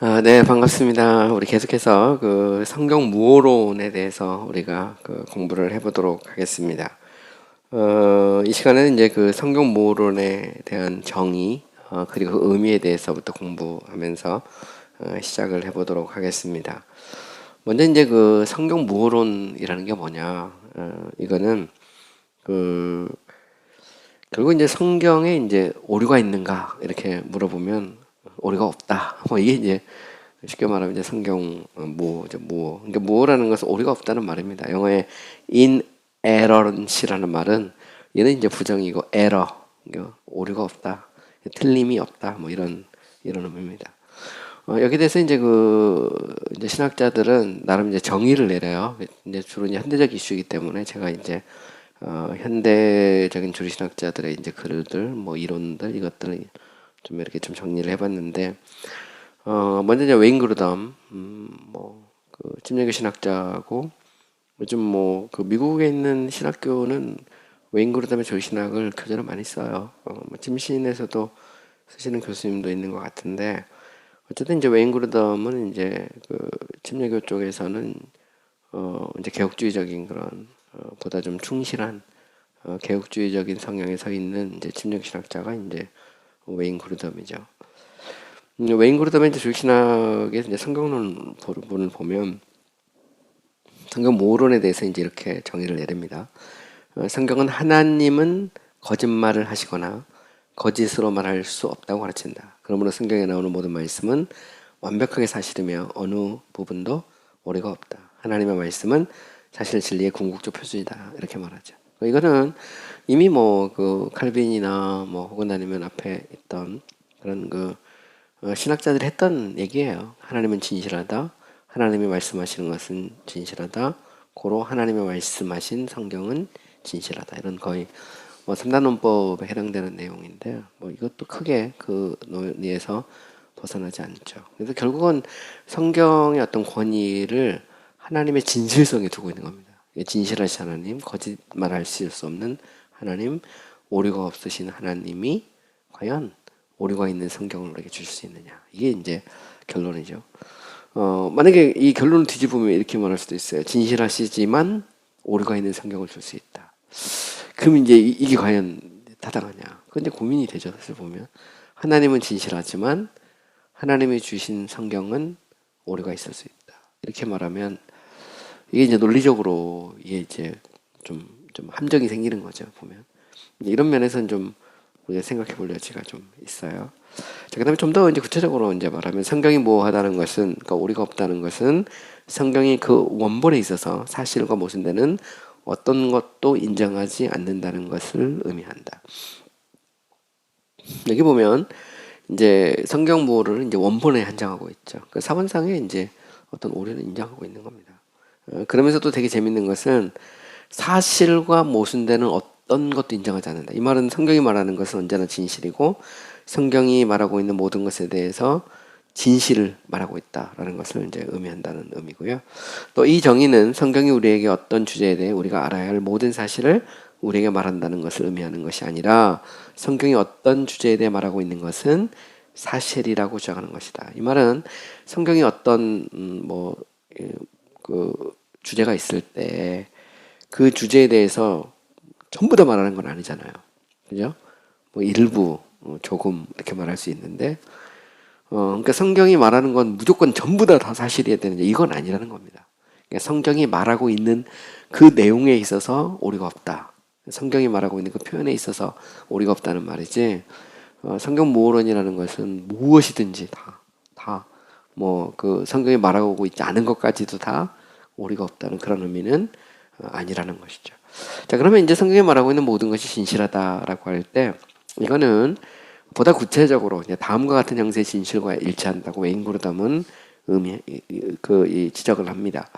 네, 반갑습니다. 우리 계속해서 그 성경 무오론에 대해서 우리가 그 공부를 해보도록 하겠습니다. 이 시간에는 이제 그 성경 무오론에 대한 정의, 그리고 그 의미에 대해서부터 공부하면서 시작을 해보도록 하겠습니다. 먼저 이제 그 성경 무오론이라는 게 뭐냐? 이거는 그 결국 이제 성경에 이제 오류가 있는가 이렇게 물어보면 오류가 없다. 뭐 이게 이제 쉽게 말하면 이제 성경 그러니까 무어라는 것은 오류가 없다는 말입니다. 영어에 inerrancy라는 말은 얘는 이제 부정이고 error 그러니까 오류가 없다, 틀림이 없다, 뭐 이런 의미입니다. 여기 대해서 이제 이제 신학자들은 나름 이제 정의를 내려요. 이제 주로 이제 현대적 이슈이기 때문에 제가 이제 현대적인 주류신학자들의 이제 글들, 뭐 이론들 이것들을 좀 이렇게 좀 정리를 해봤는데, 먼저 이제 웨인 그루덤, 침례교 신학자고 요즘 뭐 그 미국에 있는 신학교는 웨인 그루덤의 조신학을 교재로 많이 써요. 뭐 침신에서도 쓰시는 교수님도 있는 것 같은데, 어쨌든 이제 웨인 그루덤은 이제 그 침례교 쪽에서는 이제 개혁주의적인 그런 보다 좀 충실한 개혁주의적인 성향에 서 있는 이제 침략 신학자가 이제 웨인 그루덤이죠. 웨인 그루덤의 이제 주신학의 이제 성경론 부분을 보면 성경 모론에 대해서 이제 이렇게 정의를 내립니다. 성경은 하나님은 거짓말을 하시거나 거짓으로 말할 수 없다고 가르친다. 그러므로 성경에 나오는 모든 말씀은 완벽하게 사실이며 어느 부분도 오류가 없다. 하나님의 말씀은 사실 진리의 궁극적 표준이다. 이렇게 말하죠. 이거는 이미 뭐 그 칼빈이나 뭐 혹은 아니면 앞에 있던 그런 신학자들이 했던 얘기예요. 하나님은 진실하다. 하나님이 말씀하시는 것은 진실하다. 고로 하나님의 말씀하신 성경은 진실하다. 이런 거의 뭐 3단 논법에 해당되는 내용인데 뭐 이것도 크게 그 논리에서 벗어나지 않죠. 그래서 결국은 성경의 어떤 권위를 하나님의 진실성에 두고 있는 겁니다. 진실하신 하나님, 거짓말하실 수 없는 하나님, 오류가 없으신 하나님이 과연 오류가 있는 성경을 우리에게 주실 수 있느냐. 이게 이제 결론이죠. 만약에 이 결론을 뒤집으면 이렇게 말할 수도 있어요. 진실하시지만 오류가 있는 성경을 줄 수 있다. 그럼 이제 이게 과연 타당하냐. 그건 이제 고민이 되죠. 사실 보면. 하나님은 진실하지만 하나님이 주신 성경은 오류가 있을 수 있다. 이렇게 말하면 이게 이제 논리적으로 이게 이제 좀 함정이 생기는 거죠. 보면. 이런 면에서는 좀 우리가 생각해 볼 여지가 좀 있어요. 자, 그다음에 좀 더 이제 구체적으로 이제 말하면 성경이 모호하다는 것은, 그러니까 오류가 없다는 것은 성경이 그 원본에 있어서 사실과 모순되는 어떤 것도 인정하지 않는다는 것을 의미한다. 여기 보면 이제 성경 모호를 이제 원본에 한정하고 있죠. 그 사본상에 이제 어떤 오류를 인정하고 있는 겁니다. 그러면서도 되게 재밌는 것은 사실과 모순되는 어떤 것도 인정하지 않는다. 이 말은 성경이 말하는 것은 언제나 진실이고 성경이 말하고 있는 모든 것에 대해서 진실을 말하고 있다라는 것을 이제 의미한다는 의미고요. 또 이 정의는 성경이 우리에게 어떤 주제에 대해 우리가 알아야 할 모든 사실을 우리에게 말한다는 것을 의미하는 것이 아니라 성경이 어떤 주제에 대해 말하고 있는 것은 사실이라고 주장하는 것이다. 이 말은 성경이 어떤 그 주제가 있을 때 그 주제에 대해서 전부 다 말하는 건 아니잖아요. 그죠? 뭐 일부, 조금 이렇게 말할 수 있는데, 그러니까 성경이 말하는 건 무조건 전부 다 사실이어야 되는데 이건 아니라는 겁니다. 그러니까 성경이 말하고 있는 그 내용에 있어서 오류가 없다. 성경이 말하고 있는 그 표현에 있어서 오류가 없다는 말이지. 성경 모호론이라는 것은 무엇이든지 뭐 그 성경이 말하고 있지 않은 것까지도 다 오류가 없다는 그런 의미는 아니라는 것이죠. 자, 그러면 이제 성경에 말하고 있는 모든 것이 진실하다라고 할 때 이거는 보다 구체적으로 이제 다음과 같은 형태의 진실과 일치한다고 웨인 그루덤은 지적을 합니다.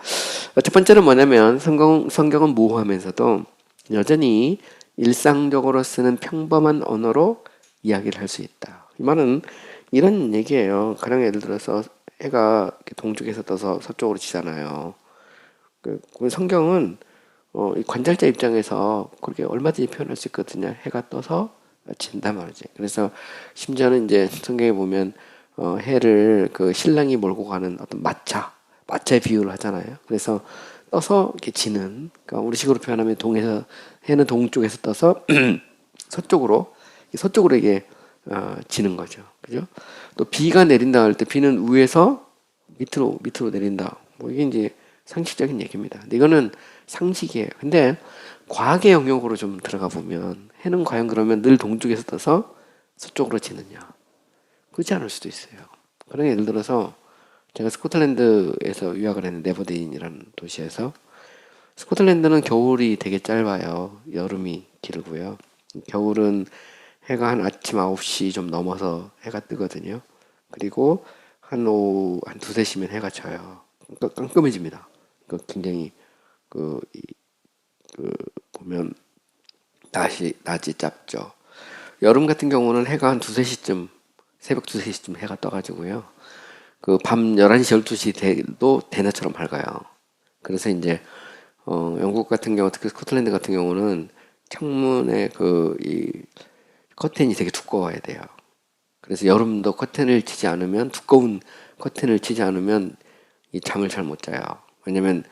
첫 번째는 뭐냐면 성경은 모호하면서도 여전히 일상적으로 쓰는 평범한 언어로 이야기를 할 수 있다. 이 말은 이런 얘기예요. 가령 예를 들어서 해가 동쪽에서 떠서 서쪽으로 지잖아요. 그 성경은 이 관찰자 입장에서 그렇게 얼마든지 표현할 수 있거든요. 해가 떠서 진단 말이지. 그래서 심지어는 이제 성경에 보면 해를 그 신랑이 몰고 가는 어떤 마차의 비유를 하잖아요. 그래서 떠서 이렇게 지는, 그러니까 우리식으로 표현하면 동에서 해는 동쪽에서 떠서 서쪽으로 이게 지는 거죠. 그죠? 또 비가 내린다 할 때 비는 위에서 밑으로 내린다. 뭐 이게 이제 상식적인 얘기입니다. 근데 이거는 상식이에요. 근데 과학의 영역으로 좀 들어가 보면 해는 과연 그러면 늘 동쪽에서 떠서 서쪽으로 지느냐? 그렇지 않을 수도 있어요. 그런 예를 들어서 제가 스코틀랜드에서 유학을 했는데 네버데인이라는 도시에서 스코틀랜드는 겨울이 되게 짧아요. 여름이 길고요. 겨울은 해가 한 아침 9시 좀 넘어서 해가 뜨거든요. 그리고 한 오후 한 두세 시면 해가 져요. 그러니까 깜깜해집니다. 그러니까 굉장히 그, 그 보면 낮이 짧죠. 여름 같은 경우는 해가 한 두세 시쯤 새벽 두세 시쯤 해가 떠가지고요. 그 밤 11시 12시 돼도 대낮처럼 밝아요. 그래서 이제 영국 같은 경우 특히 스코틀랜드 같은 경우는 창문에 이 커튼이 되게 두꺼워야 돼요. 그래서 여름도 두꺼운 커튼을 치지 않으면 이 잠을 잘 못 자요. 왜냐면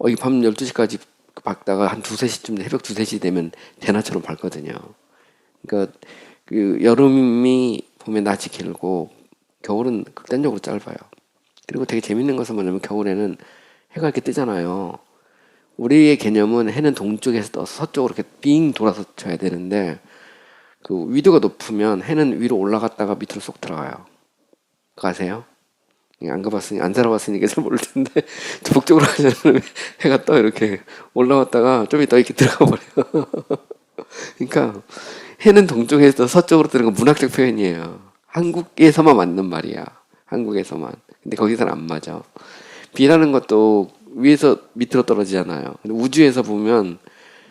이 밤 12시까지 밝다가 한 두세 시쯤 새벽 두세 시 되면 대낮처럼 밝거든요. 그러니까 그 여름이 보면 낮이 길고 겨울은 극단적으로 짧아요. 그리고 되게 재밌는 것은 뭐냐면 겨울에는 해가 이렇게 뜨잖아요. 우리의 개념은 해는 동쪽에서 떠서 서쪽으로 이렇게 빙 돌아서 져야 되는데 그 위도가 높으면 해는 위로 올라갔다가 밑으로 쏙 들어가요. 그거 아세요? 안 살아봤으니까 잘 모를 텐데 북쪽으로 가면 해가 떠 이렇게 올라왔다가 좀 이따 이렇게 들어가 버려요. 그러니까 해는 동쪽에서 서쪽으로 뜨는 건 문학적 표현이에요. 한국에서만 맞는 말이야. 한국에서만. 근데 거기서는 안 맞아. 비라는 것도 위에서 밑으로 떨어지잖아요. 근데 우주에서 보면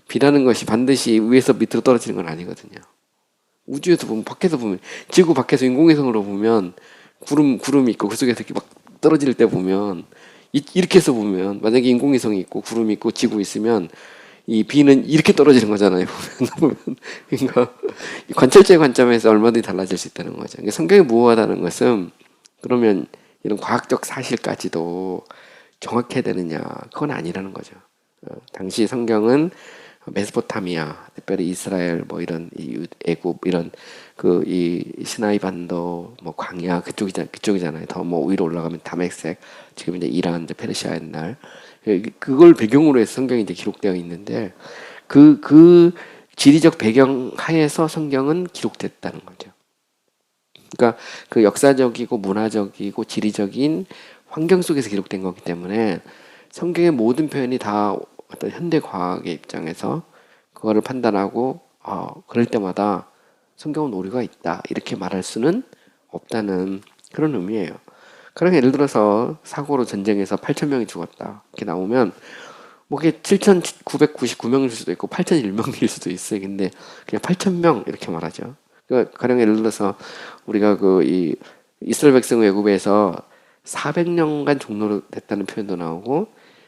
비라는 것이 반드시 위에서 밑으로 떨어지는 건 아니거든요. 우주에서 보면 밖에서 보면 지구 밖에서 인공위성으로 보면 구름이 있고 그 속에서 이렇게 막 떨어질 때 보면 이렇게 해서 보면 만약에 인공위성이 있고 구름이 있고 지구 있으면 이 비는 이렇게 떨어지는 거잖아요. 보면 그러니까 관찰자의 관점에서 얼마든지 달라질 수 있다는 거죠. 그러니까 성경이 무호하다는 것은 그러면 이런 과학적 사실까지도 정확해야 되느냐? 그건 아니라는 거죠. 당시 성경은 메소포타미아, 특별히 이스라엘 뭐 이런 애굽 이런 이 시나이 반도 뭐 광야 그쪽이잖아요. 더 뭐 위로 올라가면 다메섹, 지금 이제 이란, 이제 페르시아 옛날 그걸 배경으로 해서 성경이 이제 기록되어 있는데 그 지리적 배경 하에서 성경은 기록됐다는 거죠. 그러니까 그 역사적이고 문화적이고 지리적인 환경 속에서 기록된 거기 때문에 성경의 모든 표현이 다 어떤 현대 과학의 입장에서 그거를 판단하고 그럴 때마다 성경은 오류가 있다 이렇게 말할 수는 없다는 그런 의미예요. 그러니까 예를 들어서 사고로 전쟁에서 8천 명이 죽었다 이렇게 나오면 뭐 그게 7,999명일 수도 있고 8,001명일 수도 있어요. 근데 그냥 8천 명 이렇게 말하죠. 그러니까 가령 예를 들어서 우리가 이 이스라엘 백성 외국에서 400년간 종노릇 했다는 표현도 나오고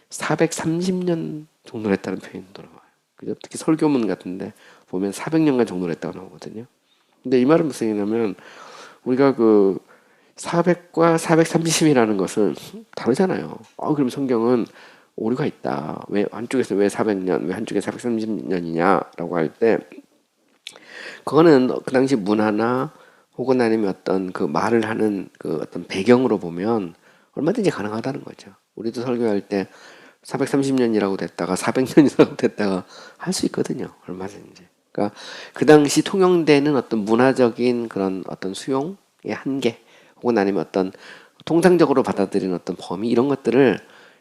430년 종노릇 했다는 표현도 나와요. 그죠? 특히 설교문 같은데 보면 400년간 종노릇 했다고 나오거든요. 근데 이 말은 무슨 얘기냐면 우리가 400과 430이라는 것은 다르잖아요. 그럼 성경은 오류가 있다. 왜 한쪽에서 왜 400년, 왜 한쪽에 430년이냐라고 할 때 그거는 그 당시 문화나 혹은 아니면 어떤 그 말을 하는 그 어떤 배경으로 보면 얼마든지 가능하다는 거죠. 우리도 설교할 때 430년이라고 됐다가 400년이라고 됐다가 할 수 있거든요. 얼마든지. 그러니까 그 당시 통용되는 어떤 문화적인 그런 어떤 수용의 한계 혹은 아니면 어떤 통상적으로 받아들이는 어떤 범위 이런 것들을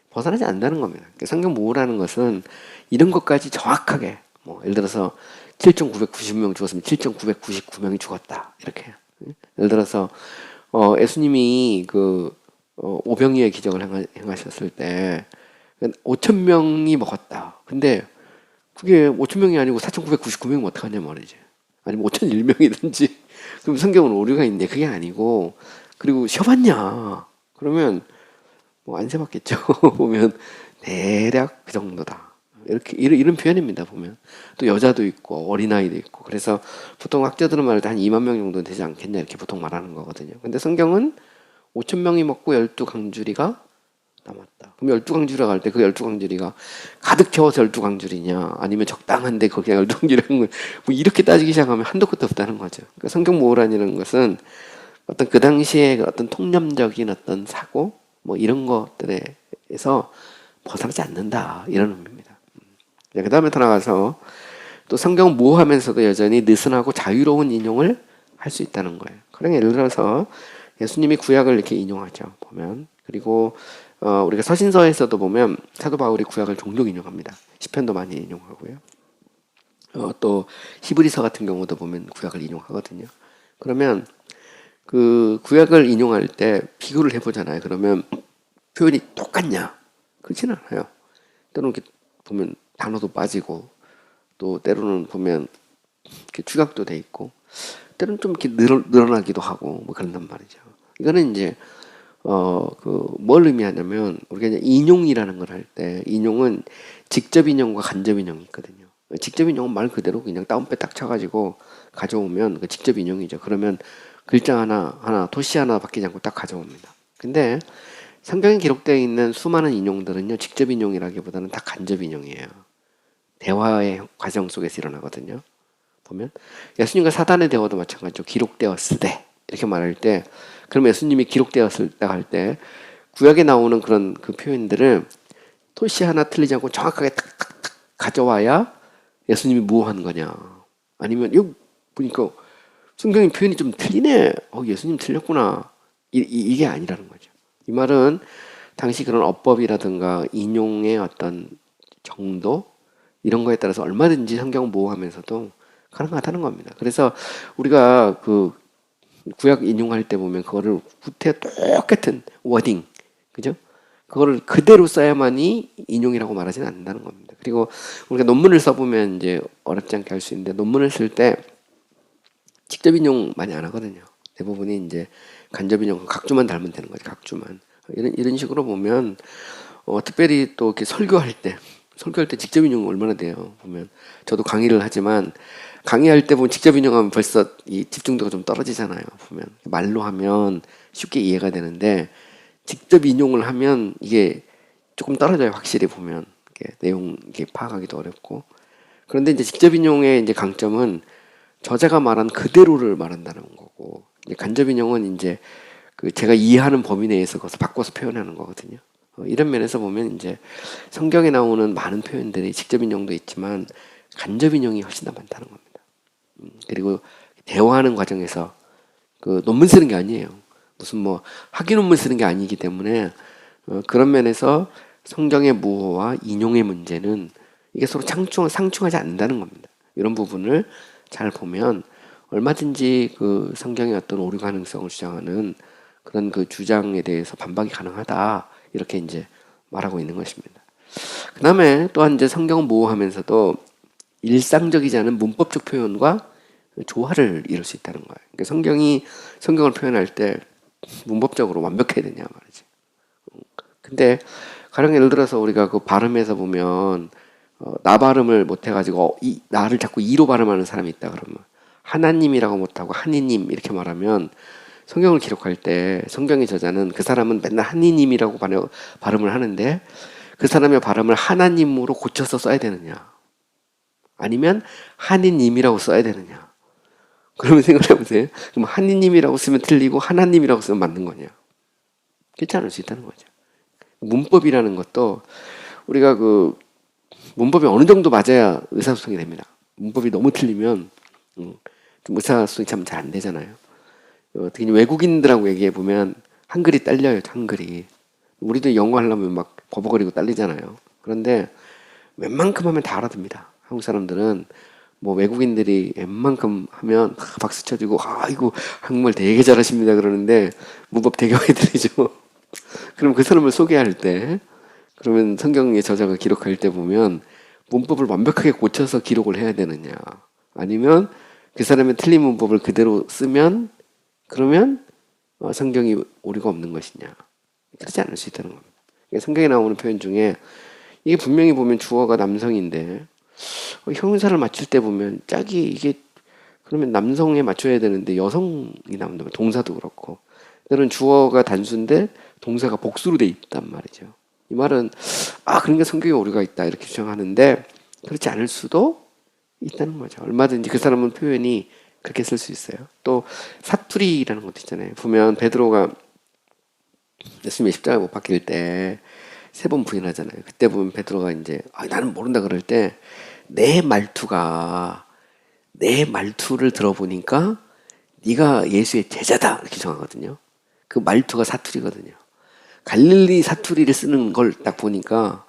벗어나지 않는다는 겁니다. 그러니까 성경 모호라는 것은 이런 것까지 정확하게 뭐 예를 들어서 7,990명 죽었으면 7,999명이 죽었다 이렇게 예를 들어서 예수님이 오병이의 기적을 행하셨을 때 5천 명이 먹었다. 근데 그게 5천 명이 아니고 4,999명이면 어떡하냐 말이지. 아니면 5,001명이든지 그럼 성경은 오류가 있는데 그게 아니고 그리고 쉬어봤냐? 그러면 뭐 안 세봤겠죠. 보면 대략 그 정도다. 이렇게 이런 표현입니다. 보면 또 여자도 있고 어린아이도 있고 그래서 보통 학자들은 말할 때 한 2만 명 정도 되지 않겠냐 이렇게 보통 말하는 거거든요. 근데 성경은 5천 명이 먹고 12강주리가 남았다. 그럼 12강주리가 갈 때 그 12강주리가 가득 채워서 12강주리냐 아니면 적당한데 거기 12강주리라는 건 뭐 이렇게 따지기 시작하면 한도 끝도 없다는 거죠. 그러니까 성경 모호란이라는 것은 어떤 그 당시에 어떤 통념적인 어떤 사고 뭐 이런 것들에서 벗어나지 않는다 이런 의미입니다. 그 다음에 더 나가서 또 성경 모호하면서도 여전히 느슨하고 자유로운 인용을 할 수 있다는 거예요. 그러니까 예를 들어서 예수님이 구약을 이렇게 인용하죠. 보면 그리고 우리가 서신서에서도 보면 사도 바울이 구약을 종종 인용합니다. 시편도 많이 인용하고요. 또 히브리서 같은 경우도 보면 구약을 인용하거든요. 그러면 그 구약을 인용할 때 비교를 해보잖아요. 그러면 표현이 똑같냐? 그렇지는 않아요. 때로는 이렇게 보면 단어도 빠지고 또 때로는 보면 이렇게 축약도 돼 있고 때로는 좀 이렇게 늘어나기도 하고 뭐 그런단 말이죠. 이거는 이제 뭘 의미하냐면 우리가 이제 인용이라는 걸 할 때 인용은 직접 인용과 간접 인용이 있거든요. 직접 인용은 말 그대로 그냥 다운배 딱 쳐가지고 가져오면 그 직접 인용이죠. 그러면 글자 하나 토시 하나 바뀌지 않고 딱 가져옵니다. 근데 성경에 기록되어 있는 수많은 인용들은요 직접 인용이라기보다는 다 간접 인용이에요. 대화의 과정 속에서 일어나거든요. 보면 예수님과 사단의 대화도 마찬가지죠. 기록되었을 때 이렇게 말할 때 그럼 예수님이 기록되었을 때 할 때 구약에 나오는 그런 그 표현들을 토시 하나 틀리지 않고 정확하게 탁탁탁 가져와야 예수님이 무엇한 거냐 아니면 이거 보니까 성경의 표현이 좀 틀리네 예수님 틀렸구나 이게 아니라는 거죠. 이 말은 당시 그런 어법이라든가 인용의 어떤 정도 이런 거에 따라서 얼마든지 성경을 모호하면서도 가능하다는 겁니다. 그래서 우리가 그 구약 인용할 때 보면 그거를 구태 똑같은 워딩, 그죠? 그거를 그대로 써야만이 인용이라고 말하지는 않는다는 겁니다. 그리고 우리가 논문을 써보면 이제 어렵지 않게 할 수 있는데 논문을 쓸 때 직접 인용 많이 안 하거든요. 대부분이 이제 간접 인용, 각주만 달면 되는 거죠. 각주만. 이런 식으로 보면 특별히 또 이렇게 설교할 때 직접 인용 얼마나 돼요. 보면 저도 강의를 하지만 강의할 때 보면 직접 인용하면 벌써 이 집중도가 좀 떨어지잖아요. 보면 말로 하면 쉽게 이해가 되는데 직접 인용을 하면 이게 조금 떨어져요. 확실히 보면 내용 이게 파악하기도 어렵고. 그런데 이제 직접 인용의 이제 강점은 저자가 말한 그대로를 말한다는 거고, 간접 인용은 이제 그 제가 이해하는 범위 내에서 그것을 바꿔서 표현하는 거거든요. 이런 면에서 보면 이제 성경에 나오는 많은 표현들이 직접 인용도 있지만 간접 인용이 훨씬 더 많다는 겁니다. 그리고 대화하는 과정에서 그 논문 쓰는 게 아니에요. 무슨 뭐 학위 논문 쓰는 게 아니기 때문에 그런 면에서 성경의 무어와 인용의 문제는 이게 서로 상충하지 않는다는 겁니다. 이런 부분을 잘 보면 얼마든지 그 성경의 어떤 오류 가능성을 주장하는 그런 그 주장에 대해서 반박이 가능하다 이렇게 이제 말하고 있는 것입니다. 그 다음에 또한 이제 성경은 모호하면서도 일상적이지 않은 문법적 표현과 조화를 이룰 수 있다는 거예요. 그러니까 성경을 표현할 때 문법적으로 완벽해야 되냐 말이지. 근데 가령 예를 들어서 우리가 그 발음에서 보면 나 발음을 못해가지고 이 나를 자꾸 이로 발음하는 사람이 있다 그러면 하나님이라고 못하고 하니님 이렇게 말하면 성경을 기록할 때 성경의 저자는 그 사람은 맨날 하니님이라고 발음을 하는데 그 사람의 발음을 하나님으로 고쳐서 써야 되느냐 아니면 하니님이라고 써야 되느냐 그러면 생각해 보세요. 그럼 하니님이라고 쓰면 틀리고 하나님이라고 쓰면 맞는 거냐 그렇지 않을 수 있다는 거죠. 문법이라는 것도 우리가 그 문법이 어느 정도 맞아야 의사소통이 됩니다. 문법이 너무 틀리면 좀 의사소통이 참 잘 안 되잖아요. 특히 외국인들하고 얘기해 보면 한글이 딸려요. 한글이. 우리도 영어 하려면 막 버벅거리고 딸리잖아요. 그런데 웬만큼 하면 다 알아듣습니다. 한국 사람들은 뭐 외국인들이 웬만큼 하면 박수 쳐주고 아이고 한국말 되게 잘하십니다 그러는데 문법 되게 많이 들리죠. 그럼 그 사람을 소개할 때 그러면 성경의 저자가 기록할 때 보면 문법을 완벽하게 고쳐서 기록을 해야 되느냐 아니면 그 사람의 틀린 문법을 그대로 쓰면 그러면 성경이 오류가 없는 것이냐 그렇지 않을 수 있다는 겁니다. 성경에 나오는 표현 중에 이게 분명히 보면 주어가 남성인데 형용사를 맞출 때 보면 짝이 이게 그러면 남성에 맞춰야 되는데 여성이 나온다면 동사도 그렇고 때로는 주어가 단수인데 동사가 복수로 돼 있단 말이죠. 이 말은 그러니까 성격에 오류가 있다 이렇게 주장하는데 그렇지 않을 수도 있다는 거죠. 얼마든지 그 사람은 표현이 그렇게 쓸 수 있어요. 또 사투리라는 것도 있잖아요. 보면 베드로가 예수님의 십자가에 못 박힐 때 세 번 부인하잖아요. 그때 보면 베드로가 이제 나는 모른다 그럴 때 내 말투를 들어보니까 네가 예수의 제자다 이렇게 정하거든요. 그 말투가 사투리거든요. 갈릴리 사투리를 쓰는 걸 딱 보니까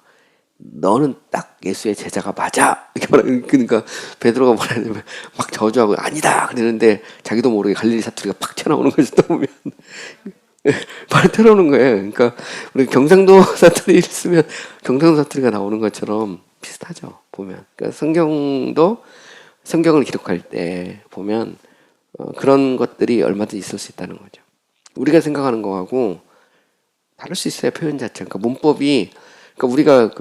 너는 딱 예수의 제자가 맞아 이렇게 말하는. 그러니까 베드로가 뭐라냐면 막 저주하고 아니다 그러는데 자기도 모르게 갈릴리 사투리가 팍 튀어나오는 거지. 또 보면 바로 튀어나오는 거예요. 그러니까 우리 경상도 사투리를 쓰면 경상도 사투리가 나오는 것처럼 비슷하죠. 보면 그러니까 성경을 기록할 때 보면 그런 것들이 얼마든지 있을 수 있다는 거죠. 우리가 생각하는 거하고 다를 수 있어요. 표현 자체. 그러니까 문법이 그러니까 우리가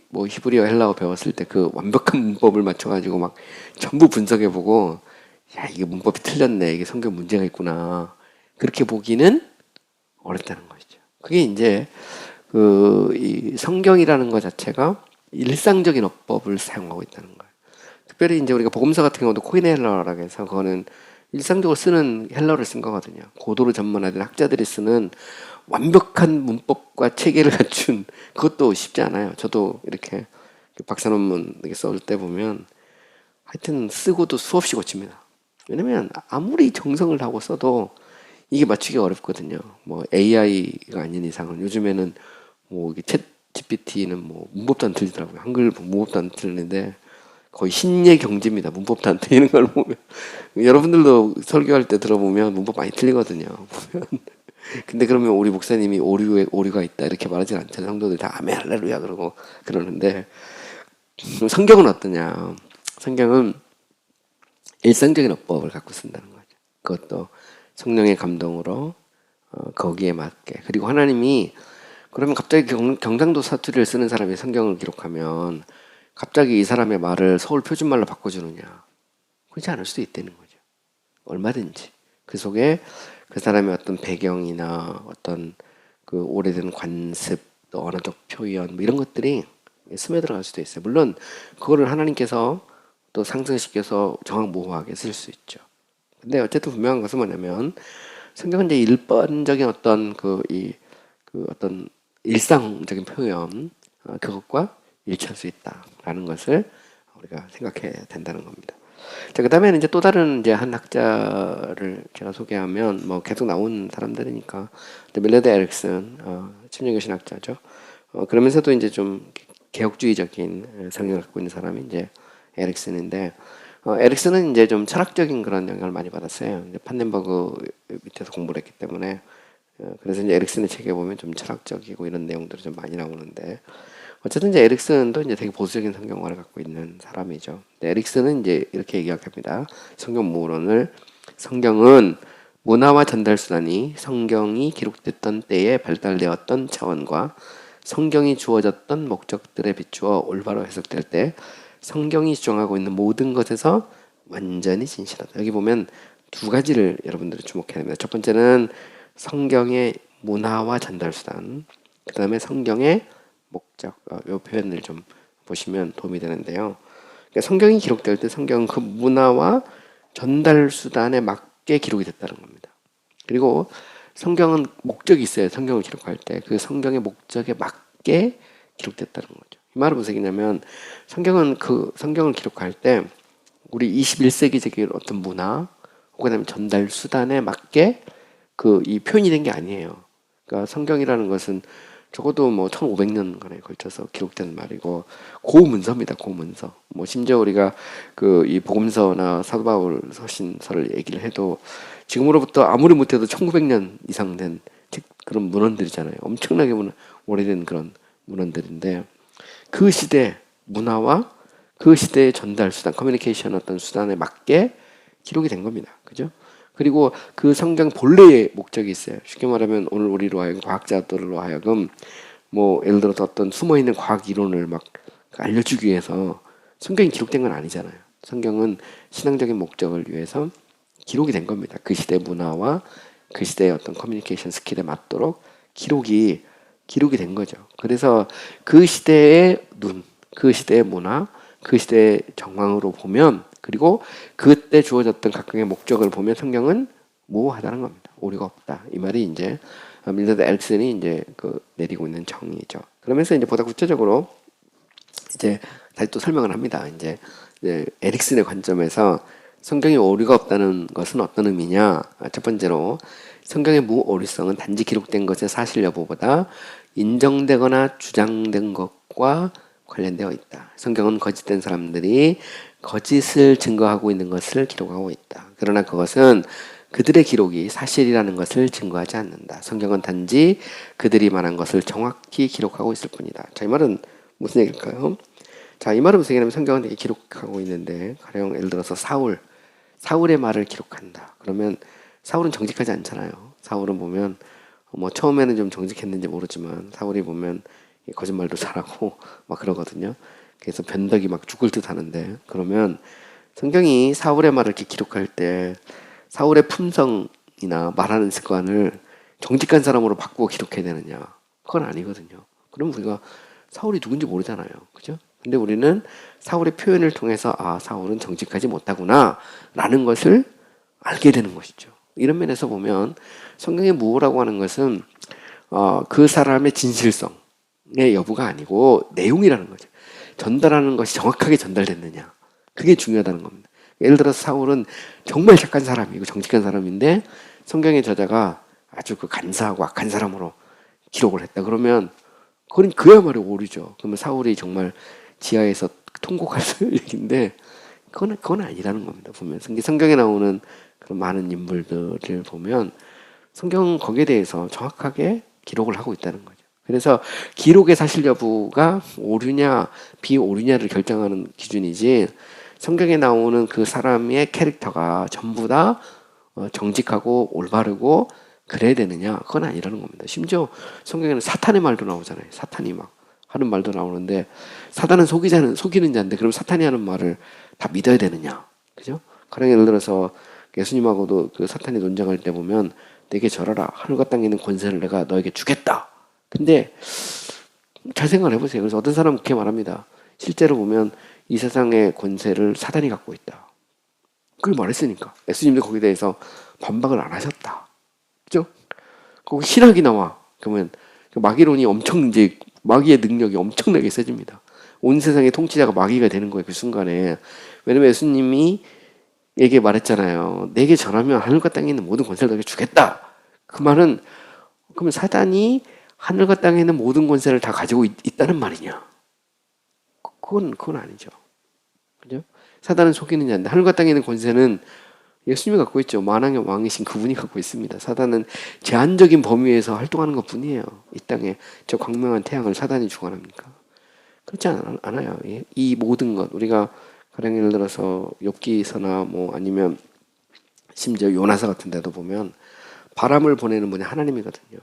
뭐 히브리어 헬라어 배웠을 때 그 완벽한 문법을 맞춰가지고 막 전부 분석해보고 야 이게 문법이 틀렸네 이게 성경 문제가 있구나 그렇게 보기는 어렵다는 것이죠. 그게 이제 이 성경이라는 것 자체가 일상적인 어법을 사용하고 있다는 거예요. 특별히 이제 우리가 복음서 같은 경우도 코인의 헬라어라고 해서 그거는 일상적으로 쓰는 헬라어를 쓴 거거든요. 고도로 전문화된 학자들이 쓰는 완벽한 문법과 체계를 갖춘 그것도 쉽지 않아요. 저도 이렇게 박사 논문 이렇게 써올 때 보면 하여튼 쓰고도 수없이 고칩니다. 왜냐면 아무리 정성을 하고 써도 이게 맞추기 어렵거든요. 뭐 AI가 아닌 이상은 요즘에는 뭐 이게 챗 GPT는 뭐 문법도 안 틀리더라고요. 한글 문법도 안 틀리는데 거의 신예 경지입니다. 문법도 안 틀리는 걸 보면 여러분들도 설교할 때 들어보면 문법 많이 틀리거든요. 보면 근데 그러면 우리 목사님이 오류가 있다 이렇게 말하진 않잖아요. 성도들 다 아멘 할렐루야 그러고 그러는데 성경은 어떠냐? 성경은 일상적인 어법을 갖고 쓴다는 거죠. 그것도 성령의 감동으로 거기에 맞게. 그리고 하나님이 그러면 갑자기 경상도 사투리를 쓰는 사람이 성경을 기록하면 갑자기 이 사람의 말을 서울 표준말로 바꿔주느냐? 그렇지 않을 수도 있다는 거죠. 얼마든지 그 속에 그 사람의 어떤 배경이나 어떤 그 오래된 관습, 또 언어적 표현 뭐 이런 것들이 스며들어갈 수도 있어요. 물론 그거를 하나님께서 또 상승시켜서 정확무호하게 쓸 수 있죠. 근데 어쨌든 분명한 것은 뭐냐면 성경은 이제 일반적인 어떤 어떤 일상적인 표현 그것과 일치할 수 있다라는 것을 우리가 생각해야 된다는 겁니다. 자, 그다음에는 이제 또 다른 이제 한 학자를 제가 소개하면 뭐 계속 나온 사람들이니까 밀레드 에릭슨 침례교 신학자죠. 그러면서도 이제 좀 개혁주의적인 성향을 갖고 있는 사람이 이제 에릭슨인데 에릭슨은 이제 좀 철학적인 그런 영향을 많이 받았어요. 이제 판덴버그 밑에서 공부를 했기 때문에 그래서 이제 에릭슨의 책에 보면 좀 철학적이고 이런 내용들이 좀 많이 나오는데 어쨌든 이제 에릭슨도 이제 되게 보수적인 성경관을 갖고 있는 사람이죠. 에릭슨은 이제 이렇게 이야기합니다. 성경무론을 성경은 문화와 전달 수단이 성경이 기록됐던 때에 발달되었던 차원과 성경이 주어졌던 목적들에 비추어 올바로 해석될 때 성경이 주장하고 있는 모든 것에서 완전히 진실하다. 여기 보면 두 가지를 여러분들이 주목해야 됩니다. 첫 번째는 성경의 문화와 전달 수단, 그 다음에 성경의 목적, 이 표현을 좀 보시면 도움이 되는데요. 그러니까 성경이 기록될 때 성경은 그 문화와 전달 수단에 맞게 기록이 됐다는 겁니다. 그리고 성경은 목적이 있어요. 성경을 기록할 때 그 성경의 목적에 맞게 기록됐다는 거죠. 이 말은 무슨 얘기냐면 성경은 그 성경을 기록할 때 우리 21세기적인 어떤 문화 혹은 전달 수단에 맞게 이 표현이 된 게 아니에요. 그러니까 성경이라는 것은 적어도 뭐 1500년간에 걸쳐서 기록된 말이고 고문서입니다. 고문서. 뭐 심지어 우리가 이 복음서나 사도 바울 서신서를 얘기를 해도 지금으로부터 아무리 못해도 1900년 이상 된 그런 문헌들이잖아요. 엄청나게 오래된 그런 문헌들인데 그 시대 문화와 그 시대의 전달 수단, 커뮤니케이션 어떤 수단에 맞게 기록이 된 겁니다. 그죠? 그리고 그 성경 본래의 목적이 있어요. 쉽게 말하면 오늘 우리로 하여금 과학자들로 하여금 뭐 예를 들어서 어떤 숨어 있는 과학 이론을 막 알려주기 위해서 성경이 기록된 건 아니잖아요. 성경은 신앙적인 목적을 위해서 기록이 된 겁니다. 그 시대 문화와 그 시대의 어떤 커뮤니케이션 스킬에 맞도록 기록이 된 거죠. 그래서 그 시대의 눈, 그 시대의 문화, 그 시대의 정황으로 보면, 그리고 그때 주어졌던 각각의 목적을 보면 성경은 모호하다는 겁니다. 오류가 없다. 이 말이 이제 밀더드 엘슨이 이제 내리고 있는 정의죠. 그러면서 이제 보다 구체적으로 이제 다시 또 설명을 합니다. 이제 에릭슨의 관점에서 성경에 오류가 없다는 것은 어떤 의미냐? 첫 번째로 성경의 무오류성은 단지 기록된 것의 사실 여부보다 인정되거나 주장된 것과 관련되어 있다. 성경은 거짓된 사람들이 거짓을 증거하고 있는 것을 기록하고 있다. 그러나 그것은 그들의 기록이 사실이라는 것을 증거하지 않는다. 성경은 단지 그들이 말한 것을 정확히 기록하고 있을 뿐이다. 자, 이 말은 무슨 얘기일까요? 자, 이 말은 무슨 얘기냐면 성경은 되게 기록하고 있는데, 가령 예를 들어서 사울의 말을 기록한다. 그러면 사울은 정직하지 않잖아요. 사울은 보면 뭐 처음에는 좀 정직했는지 모르지만 사울이 보면 거짓말도 잘하고 막 그러거든요. 그래서 변덕이 막 죽을 듯 하는데, 그러면 성경이 사울의 말을 이렇게 기록할 때 사울의 품성이나 말하는 습관을 정직한 사람으로 바꾸고 기록해야 되느냐? 그건 아니거든요. 그럼 우리가 사울이 누군지 모르잖아요. 그죠? 근데 우리는 사울의 표현을 통해서 사울은 정직하지 못하구나 라는 것을 알게 되는 것이죠. 이런 면에서 보면 성경의 무호라고 하는 것은 그 사람의 진실성의 여부가 아니고 내용이라는 거죠. 전달하는 것이 정확하게 전달됐느냐. 그게 중요하다는 겁니다. 예를 들어서 사울은 정말 착한 사람이고 정직한 사람인데 성경의 저자가 아주 간사하고 악한 사람으로 기록을 했다. 그러면 그건 그야말로 오류죠. 그러면 사울이 정말 지하에서 통곡할 얘기인데 그건 아니라는 겁니다. 보면 성경에 나오는 그런 많은 인물들을 보면 성경은 거기에 대해서 정확하게 기록을 하고 있다는 거죠. 그래서 기록의 사실 여부가 오류냐 비오류냐를 결정하는 기준이지, 성경에 나오는 그 사람의 캐릭터가 전부 다 정직하고 올바르고 그래야 되느냐, 그건 아니라는 겁니다. 심지어 성경에는 사탄의 말도 나오잖아요. 사탄이 막 하는 말도 나오는데, 사탄은 속이는 자인데 그럼 사탄이 하는 말을 다 믿어야 되느냐, 그죠? 가령 예를 들어서 예수님하고도 그 사탄이 논쟁할 때 보면 내게 절하라, 하늘과 땅에 있는 권세를 내가 너에게 주겠다. 근데 잘 생각을 해보세요. 그래서 어떤 사람은 그렇게 말합니다. 실제로 보면 이 세상의 권세를 사단이 갖고 있다. 그걸 말했으니까 예수님도 거기에 대해서 반박을 안 하셨다. 그죠? 거기 신학이 나와. 그러면 마귀론이 이제 마귀의 능력이 엄청나게 세집니다. 온 세상의 통치자가 마귀가 되는 거예요, 그 순간에. 왜냐면 예수님이 얘기 말했잖아요. 내게 전하면 하늘과 땅에 있는 모든 권세를 너에게 주겠다. 그 말은 그러면 사단이 하늘과 땅에 있는 모든 권세를 다 가지고 있다는 말이냐? 그건 아니죠. 그죠? 사단은 속이는 자인데 하늘과 땅에 있는 권세는 예수님이 갖고 있죠. 만왕의 왕이신 그분이 갖고 있습니다. 사단은 제한적인 범위에서 활동하는 것 뿐이에요. 이 땅에 저 광명한 태양을 사단이 주관합니까? 그렇지 않아요. 이 모든 것, 우리가 가령 예를 들어서 욥기서나 뭐 아니면 심지어 요나서 같은 데도 보면 바람을 보내는 분이 하나님이거든요.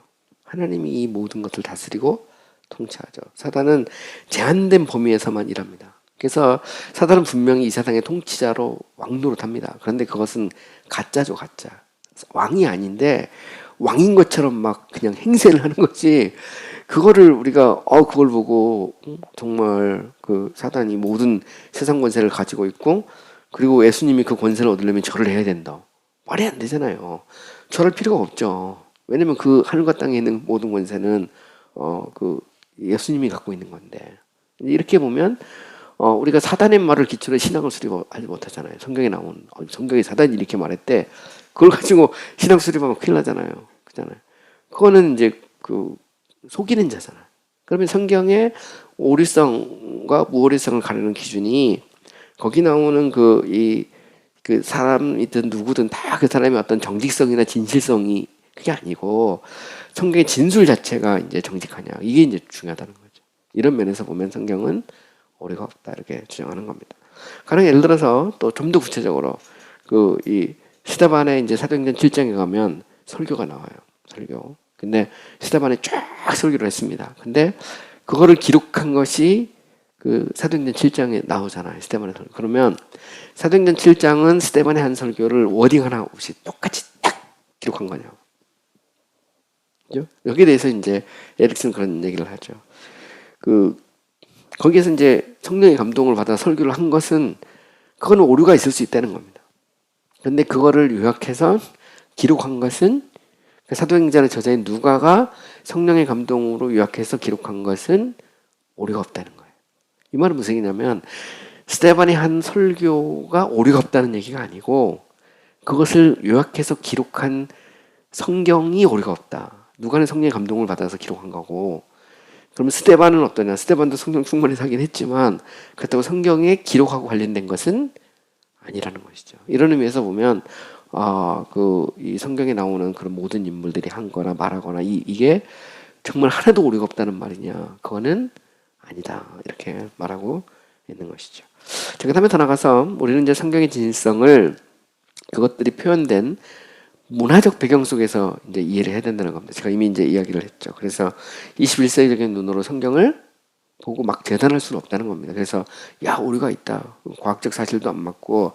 하나님이 이 모든 것을 다스리고 통치하죠. 사단은 제한된 범위에서만 일합니다. 그래서 사단은 분명히 이 세상의 통치자로 왕노릇합니다. 그런데 그것은 가짜죠, 가짜. 왕이 아닌데 왕인 것처럼 막 그냥 행세를 하는 거지. 그거를 우리가 그걸 보고 정말 그 사단이 모든 세상 권세를 가지고 있고, 그리고 예수님이 그 권세를 얻으려면 절을 해야 된다. 말이 안 되잖아요. 절할 필요가 없죠. 왜냐면 그 하늘과 땅에 있는 모든 권세는 그 예수님이 갖고 있는 건데. 이렇게 보면 우리가 사단의 말을 기초로 신앙을 수립하지 못하잖아요. 성경에 나온 성경에 사단이 이렇게 말했대. 그걸 가지고 신앙 수립하면 큰일 나잖아요. 그잖아요. 그거는 이제 그 속이는 자잖아요. 그러면 성경의 오류성과 무오류성을 가르는 기준이 거기 나오는 그 사람이든 누구든 다 그 사람의 어떤 정직성이나 진실성이 그게 아니고 성경의 진술 자체가 이제 정직하냐, 이게 이제 중요하다는 거죠. 이런 면에서 보면 성경은 오류가 없다, 이렇게 주장하는 겁니다. 가령 예를 들어서 또 좀 더 구체적으로 이 스데반의 이제 사도행전 7장에 가면 설교가 나와요. 설교. 근데 스데반이 쫙 설교를 했습니다. 근데 그거를 기록한 것이 그 사도행전 7장에 나오잖아요. 스데반의 설교. 그러면 사도행전 7장은 스데반의 한 설교를 워딩 하나 없이 똑같이 딱 기록한 거냐. 그죠? 여기에 대해서 이제 에릭슨 그런 얘기를 하죠. 그 거기에서 이제 성령의 감동을 받아 설교를 한 것은 그거는 오류가 있을 수 있다는 겁니다. 근데 그거를 요약해서 기록한 것은 사도행전의 저자인 누가가 성령의 감동으로 요약해서 기록한 것은 오류가 없다는 거예요. 이 말은 무슨 얘기냐면 스데반이 한 설교가 오류가 없다는 얘기가 아니고 그것을 요약해서 기록한 성경이 오류가 없다. 누가는 성령의 감동을 받아서 기록한 거고 그러면 스데반은 어떠냐? 스데반도 성령 충만해서 하긴 했지만 그렇다고 성경에 기록하고 관련된 것은 아니라는 것이죠. 이런 의미에서 보면 이 성경에 나오는 그런 모든 인물들이 한 거나 말하거나 이게 정말 하나도 오류가 없다는 말이냐? 그거는 아니다. 이렇게 말하고 있는 것이죠. 자, 그 다음에 더 나가서 우리는 이제 성경의 진실성을 그것들이 표현된 문화적 배경 속에서 이제 이해를 해야 된다는 겁니다. 제가 이미 이제 이야기를 했죠. 그래서 21세기적인 눈으로 성경을 보고 막 재단할 수는 없다는 겁니다. 그래서 야 오류가 있다. 과학적 사실도 안 맞고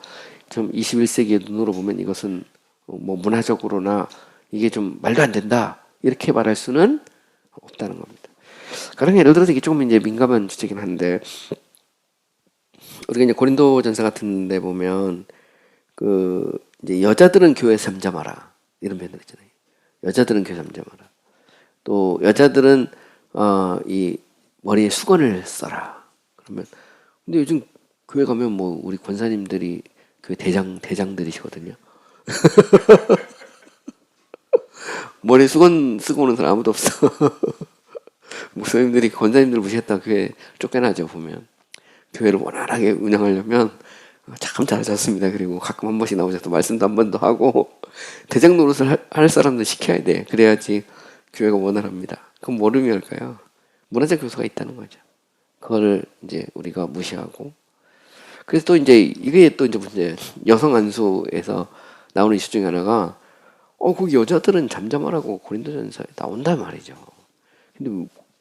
좀 21세기의 눈으로 보면 이것은 뭐 문화적으로나 이게 좀 말도 안 된다. 이렇게 말할 수는 없다는 겁니다. 가령 예를 들어서 이게 조금 이제 민감한 주제긴 한데 우리가 이제 고린도전서 같은 데 보면 그 이제 여자들은 교회에서 잠잠하라 이런 표현들 있잖아요. 여자들은 교회 잠잠하라. 또 여자들은 이 머리에 수건을 써라. 그러면 근데 요즘 교회 가면 뭐 우리 권사님들이 교회 대장들이시거든요. 머리에 수건 쓰고 오는 사람 아무도 없어. 목사님들이 권사님들 무시했다 교회 쫓겨나죠 보면. 교회를 원활하게 운영하려면 참 잘하셨습니다. 그리고 가끔 한 번씩 나오셔서 말씀도 한 번 더 하고 대장 노릇을 할 사람들 시켜야 돼. 그래야지 교회가 원활합니다. 그럼 뭘 의미할까요? 문화적 교수가 있다는 거죠. 그거를 이제 우리가 무시하고 그래서 또 이제 이게 또 이제 문제 여성 안수에서 나오는 이슈 중에 하나가 거기 여자들은 잠잠하라고 고린도전서에 나온단 말이죠.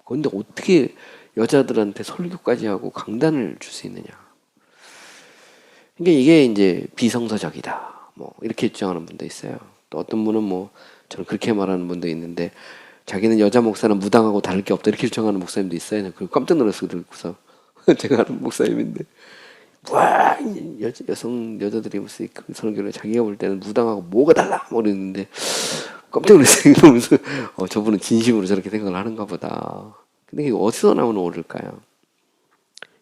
근데 어떻게 여자들한테 설교까지 하고 강단을 줄 수 있느냐? 그러니까 이게 이제 비성서적이다. 뭐 이렇게 주장하는 분도 있어요. 또 어떤 분은 뭐 저는 그렇게 말하는 분도 있는데 자기는 여자 목사는 무당하고 다를 게 없다 이렇게 주장하는 목사님도 있어요. 그 깜짝 놀랐어 듣고서 제가 아는 목사님인데 와 여자들이 무슨 그 설교를 자기가 볼 때는 무당하고 뭐가 달라 모르는데 깜짝 놀랐어요. 그러면서 저분은 진심으로 저렇게 생각을 하는가 보다. 근데 이게 어디서 나오는 오를까요?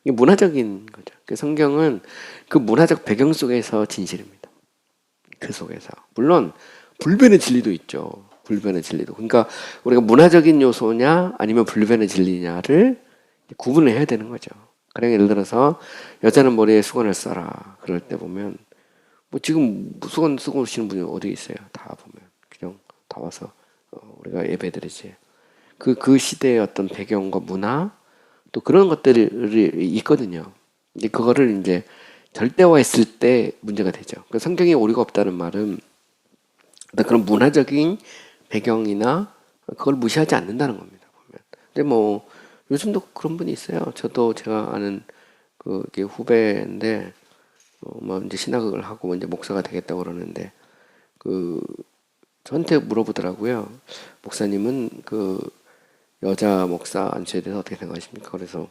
이게 문화적인 거죠. 그 성경은 그 문화적 배경 속에서 진실입니다. 그 속에서. 물론 불변의 진리도 있죠. 불변의 진리도. 그러니까 우리가 문화적인 요소냐 아니면 불변의 진리냐를 구분을 해야 되는 거죠. 그러니까 예를 들어서 여자는 머리에 수건을 써라. 그럴 때 보면 뭐 지금 수건 쓰고 오시는 분이 어디 있어요? 다 보면 그냥 다 와서 우리가 예배드리지. 그 시대의 어떤 배경과 문화 또 그런 것들이 있거든요. 이제 그거를 이제 절대화했을 때 문제가 되죠. 그러니까 성경에 오류가 없다는 말은 그런 문화적인 배경이나 그걸 무시하지 않는다는 겁니다. 보면. 근데 뭐 요즘도 그런 분이 있어요. 저도 제가 아는 그 후배인데 뭐 이제 신학을 하고 이제 목사가 되겠다고 그러는데 그 저한테 물어보더라고요. 목사님은 그 여자 목사 안수에 대해서 어떻게 생각하십니까? 그래서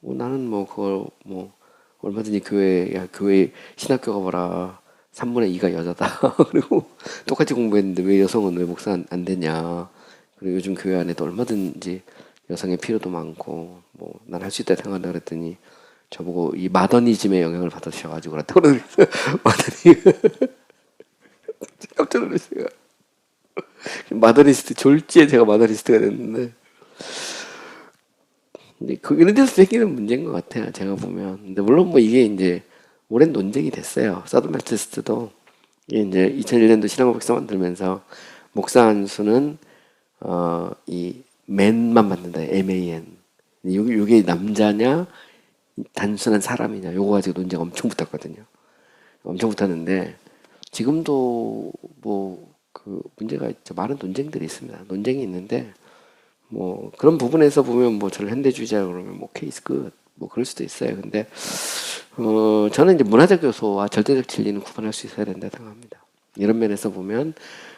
나는 뭐 그걸 뭐 얼마든지 교회 신학교가 봐라 3분의 2가 여자다. 그리고 똑같이 공부했는데 왜 여성은 왜 목사 안 되냐? 그리고 요즘 교회 안에도 얼마든지 여성의 필요도 많고 뭐 난 할 수 있다 생각한다 그랬더니 저보고 이 마더니즘의 영향을 받으셔가지고 그렇다고 그러더라고요. 마더니 깜짝 놀랐어요. 마더니스트 졸지에 제가 마더니스트가 됐는데 근데 이런 데서 생기는 문제인 것 같아요. 제가 보면. 근데 물론 뭐 이게 이제 오랜 논쟁이 됐어요. 사도메티스트도 이제 2001년도 신앙고백서 만들면서 목사 안수는 이 man만 받는다. MAN. 이게 남자냐 단순한 사람이냐 요거 가지고 논쟁 엄청 붙었거든요. 엄청 붙었는데 지금도 뭐 그 문제가 있죠. 많은 논쟁들이 있습니다. 논쟁이 있는데 뭐 그런 부분에서 보면 뭐 저를 현대주의자 그러면 뭐 케이스 끝 뭐 그럴 수도 있어요. 근데 저는 이제 문화적 요소와 절대적 진리는 구분할 수 있어야 된다 생각합니다. 이런 면에서 보면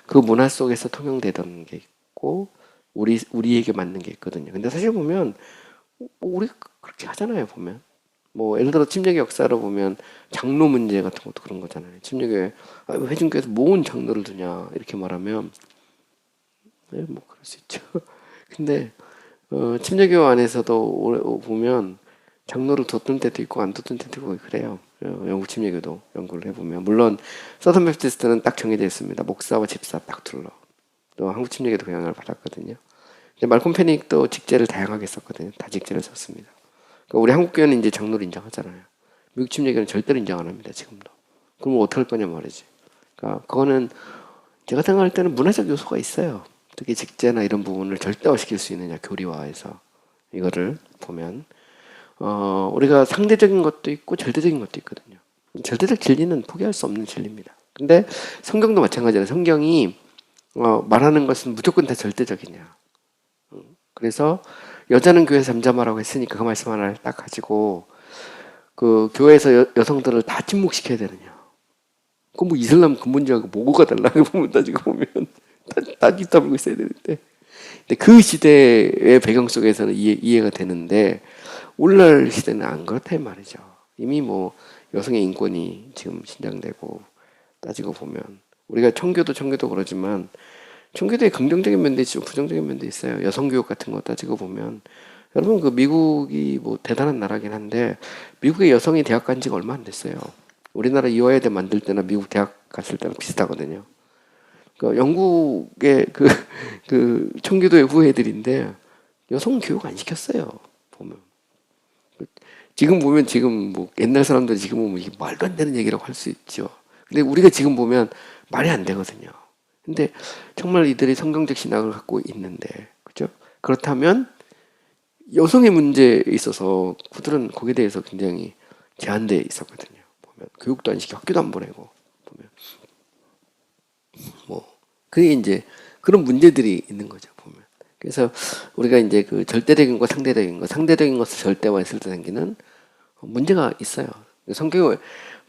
그 문화 속에서 통용되던 게 있고 우리에게 맞는 게 있거든요. 근데 사실 보면 뭐 우리 그렇게 하잖아요. 보면 뭐 예를 들어 침례교 역사로 보면 장로 문제 같은 것도 그런 거잖아요. 침례교회 왜 회중교에서 모은 장로를 두냐 이렇게 말하면 네, 뭐 그럴 수 있죠. 근데 침례교 안에서도 보면 장로를 뒀던 때도 있고 안 뒀던 때도 있고 그래요. 영국 침례교도 연구를 해보면 물론 서던 베프티스트는 딱 정해져 있습니다. 목사와 집사 딱 둘러. 또 한국 침례교도 그 영향을 받았거든요. 근데 말콤 패닉도 직제를 다양하게 썼거든요. 다 직제를 썼습니다. 그러니까 우리 한국 교회는 이제 장로를 인정하잖아요. 미국 침례교는 절대로 인정 안 합니다. 지금도. 그럼 어떻게 할 거냐 말이지. 그러니까 그거는 제가 생각할 때는 문화적 요소가 있어요. 특히 직제나 이런 부분을 절대화시킬 수 있느냐 교리화해서 이거를 보면 우리가 상대적인 것도 있고 절대적인 것도 있거든요. 절대적 진리는 포기할 수 없는 진리입니다. 근데 성경도 마찬가지예요. 성경이 말하는 것은 무조건 다 절대적이냐. 그래서 여자는 교회에서 잠잠하라고 했으니까 그 말씀 하나를 딱 가지고 그 교회에서 여성들을 다 침묵시켜야 되느냐. 그 뭐 이슬람 근본주의하고 뭐가 달라고 보면 따지고 보면 다 뒤따르고 있어야 되는데. 근데 그 시대의 배경 속에서는 이해가 되는데 오늘날 시대는 안 그렇다 이 말이죠. 이미 뭐 여성의 인권이 지금 신장되고 따지고 보면 우리가 청교도 그러지만 청교도에 긍정적인 면도 있고 부정적인 면도 있어요. 여성 교육 같은 거 따지고 보면 여러분 그 미국이 뭐 대단한 나라긴 한데 미국의 여성이 대학 간 지가 얼마 안 됐어요. 우리나라 이화여대 만들 때나 미국 대학 갔을 때랑 비슷하거든요. 그 영국의 그 청교도의 후예들인데 여성 교육 안 시켰어요. 보면 지금 보면 지금 뭐 옛날 사람들 지금 보면 이게 말도 안 되는 얘기라고 할 수 있죠. 근데 우리가 지금 보면 말이 안 되거든요. 근데 정말 이들이 성경적 신학을 갖고 있는데 그죠? 그렇다면 여성의 문제에 있어서 그들은 거기에 대해서 굉장히 제한돼 있었거든요. 보면 교육도 안 시키고 학교도 안 보내고 보면 뭐 그게 이제 그런 문제들이 있는 거죠. 보면 그래서 우리가 이제 그 절대적인 거 상대적인 것을 절대화했을 때 생기는 문제가 있어요. 성경의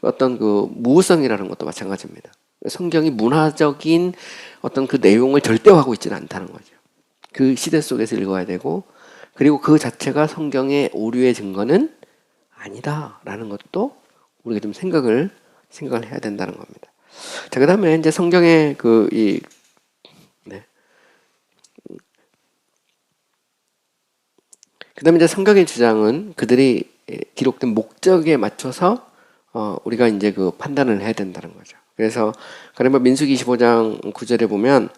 어떤 그 무호성이라는 것도 마찬가지입니다. 성경이 문화적인 어떤 그 내용을 절대화하고 있지는 않다는 거죠. 그 시대 속에서 읽어야 되고 그리고 그 자체가 성경의 오류의 증거는 아니다라는 것도 우리가 좀 생각을 해야 된다는 겁니다. 자, 그다음에 이제 성경의 그다음에 이제 성경의 주장은 그들이 기록된 목적에 맞춰서 우리가 이제 그 판단을 해야 된다는 거죠. 그래서 그러면 민수기 25장 9절에 보면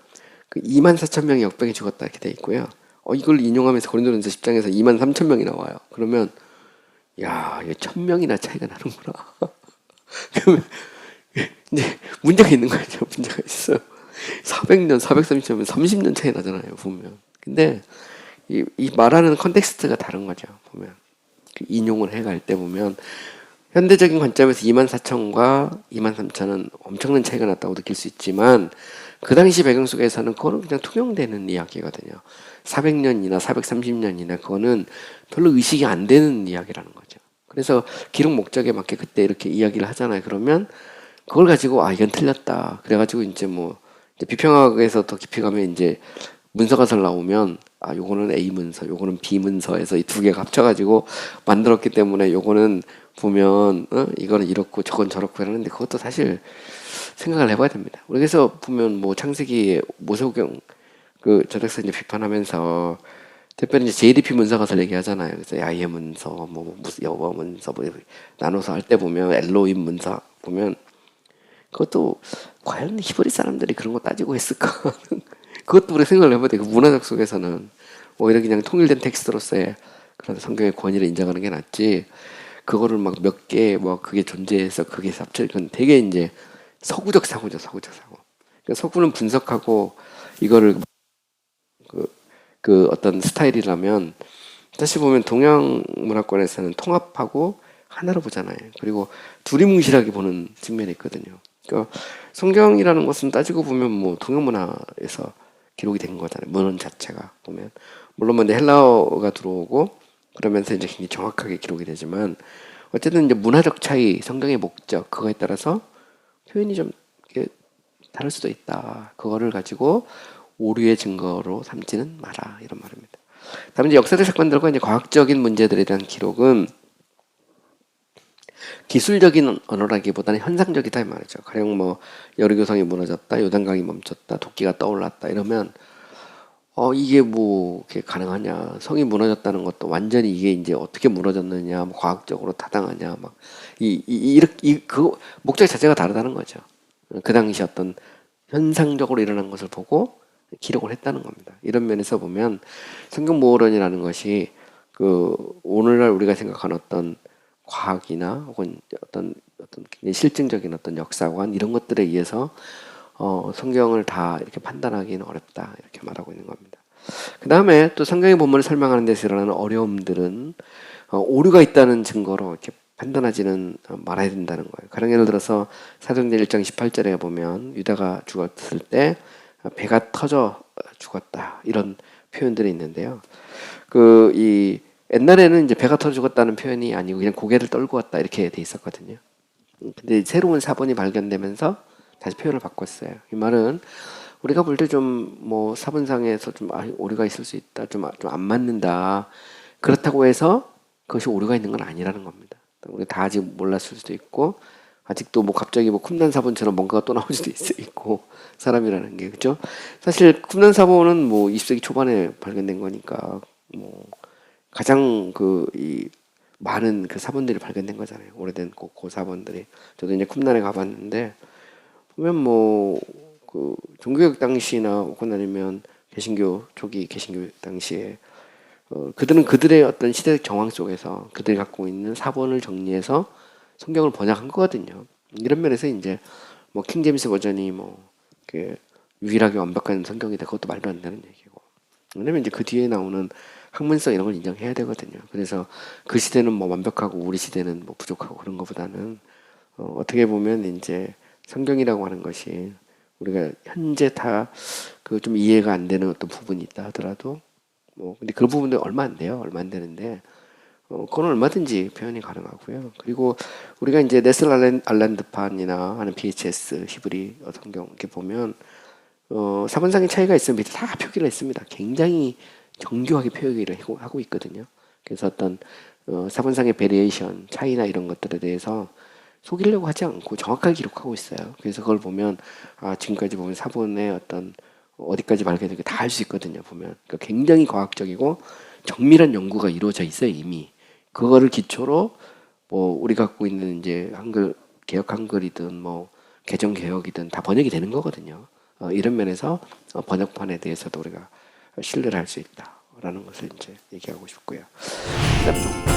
그 2만 4천 명이 역병에 죽었다 이렇게 돼 있고요. 이걸 인용하면서 고린도전서 10장에서 2만 3천 명이 나와요. 그러면 야, 이게 1,000명이나 차이가 나는구나. 그러면 이제 문제가 있는 거죠. 문제가 있어. 400년, 430년, 30년 차이 나잖아요. 보면. 근데 이 말하는 컨텍스트가 다른 거죠. 보면 그 인용을 해갈 때 보면 현대적인 관점에서 2만 4천과 2만 3천은 엄청난 차이가 났다고 느낄 수 있지만 그 당시 배경 속에서는 그거는 그냥 통용되는 이야기거든요. 400년이나 430년이나 그거는 별로 의식이 안 되는 이야기라는 거죠. 그래서 기록 목적에 맞게 그때 이렇게 이야기를 하잖아요. 그러면 그걸 가지고 이건 틀렸다. 그래가지고 이제 뭐 이제 비평학에서 더 깊이 가면 이제 문서가설 나오면 요거는 A 문서, 요거는 B 문서에서 이 두 개가 합쳐가지고 만들었기 때문에 요거는 보면 이거는 이렇고 저건 저렇고 이러는데 그것도 사실 생각을 해봐야 됩니다. 그래서 보면 뭐 창세기 모세오경 그 저작사 이제 비판하면서 특별히 이제 JDP 문서가설 얘기하잖아요. 그래서 야훼 문서, 뭐 무슨 여호와 문서 뭐 나눠서 할 때 보면 엘로힘 문서 보면 그것도 과연 히브리 사람들이 그런 거 따지고 했을까? 그것도 우리 생각을 해봐야 돼. 그 문화적 속에서는 오히려 그냥 통일된 텍스트로서의 그런 성경의 권위를 인정하는 게 낫지. 그거를 막 몇 개 뭐 그게 존재해서 그게 합쳐 이건 되게 이제 서구적 사고죠. 서구적 사고. 그러니까 서구는 분석하고 이거를 그 어떤 스타일이라면 다시 보면 동양 문화권에서는 통합하고 하나로 보잖아요. 그리고 두리뭉실하게 보는 측면이 있거든요. 그러니까 성경이라는 것은 따지고 보면 뭐 동양 문화에서 기록이 된 거잖아요. 문헌 자체가 보면 물론 뭐 헬라어가 들어오고 그러면서 이제 굉장히 정확하게 기록이 되지만 어쨌든 이제 문화적 차이, 성경의 목적 그거에 따라서 표현이 좀 이렇게 다를 수도 있다. 그거를 가지고 오류의 증거로 삼지는 마라 이런 말입니다. 다음 이제 역사적 사건들과 이제 과학적인 문제들에 대한 기록은 기술적인 언어라기보다는 현상적이다 이 말이죠. 가령 뭐 여리고성이 무너졌다, 요단강이 멈췄다, 도끼가 떠올랐다 이러면 이게 뭐 이렇게 가능하냐? 성이 무너졌다는 것도 완전히 이게 이제 어떻게 무너졌느냐, 뭐 과학적으로 타당하냐, 막 이렇게 그 목적 자체가 다르다는 거죠. 그 당시 어떤 현상적으로 일어난 것을 보고 기록을 했다는 겁니다. 이런 면에서 보면 성경모호론이라는 것이 그 오늘날 우리가 생각하는 어떤 과학이나 혹은 어떤 굉장히 실증적인 어떤 역사관 이런 것들에 의해서 성경을 다 이렇게 판단하기는 어렵다 이렇게 말하고 있는 겁니다. 그 다음에 또 성경의 본문을 설명하는 데서 일어나는 어려움들은 오류가 있다는 증거로 이렇게 판단하지는 말아야 된다는 거예요. 가령 예를 들어서 사도행전 1장 18절에 보면 유다가 죽었을 때 배가 터져 죽었다 이런 표현들이 있는데요. 이 옛날에는 이제 배가 터져 죽었다는 표현이 아니고 그냥 고개를 떨고 왔다 이렇게 돼 있었거든요. 근데 새로운 사본이 발견되면서 다시 표현을 바꿨어요. 이 말은 우리가 볼 때 좀 뭐 사본상에서 좀 오류가 있을 수 있다, 좀 안 맞는다. 그렇다고 해서 그것이 오류가 있는 건 아니라는 겁니다. 우리 다 아직 몰랐을 수도 있고 아직도 뭐 갑자기 뭐 쿰난 사본처럼 뭔가가 또 나올 수도 있고 사람이라는 게 그죠? 사실 쿰난 사본은 뭐 20세기 초반에 발견된 거니까 뭐 가장 이 많은 그 사본들이 발견된 거잖아요. 오래된 그 사본들이. 저도 이제 쿰난에 가봤는데 보면 뭐 그 종교개혁 당시나 혹은 아니면 개신교 초기 개신교 당시에 그들은 그들의 어떤 시대적 정황 속에서 그들이 갖고 있는 사본을 정리해서 성경을 번역한 거거든요. 이런 면에서 이제 뭐 킹제임스 버전이 그 유일하게 완벽한 성경이다 그것도 말도 안 되는 얘기고. 왜냐면 이제 그 뒤에 나오는 학문성 이런 걸 인정해야 되거든요. 그래서 그 시대는 뭐 완벽하고 우리 시대는 뭐 부족하고 그런 것보다는 어떻게 보면 이제 성경이라고 하는 것이 우리가 현재 다 그 좀 이해가 안 되는 어떤 부분이 있다 하더라도 뭐 근데 그 부분도 얼마 안 돼요. 얼마 안 되는데 그건 얼마든지 표현이 가능하고요. 그리고 우리가 이제 네슬 알란드판이나 하는 BHS 히브리 성경 이렇게 보면 사본상의 차이가 있으면 밑에 다 표기를 했습니다. 굉장히 정교하게 표기를 하고 있거든요. 그래서 어떤 사본상의 베리에이션 차이나 이런 것들에 대해서 속이려고 하지 않고 정확하게 기록하고 있어요. 그래서 그걸 보면 지금까지 보면 사본의 어떤 어디까지 발견된 게 다 할 수 있거든요. 보면 그러니까 굉장히 과학적이고 정밀한 연구가 이루어져 있어요 이미. 그거를 기초로 뭐 우리 갖고 있는 이제 한글 개혁 한글이든 뭐 개정 개혁이든 다 번역이 되는 거거든요. 이런 면에서 번역판에 대해서도 우리가 신뢰를 할 수 있다라는 것을 이제 얘기하고 싶고요. 그다음에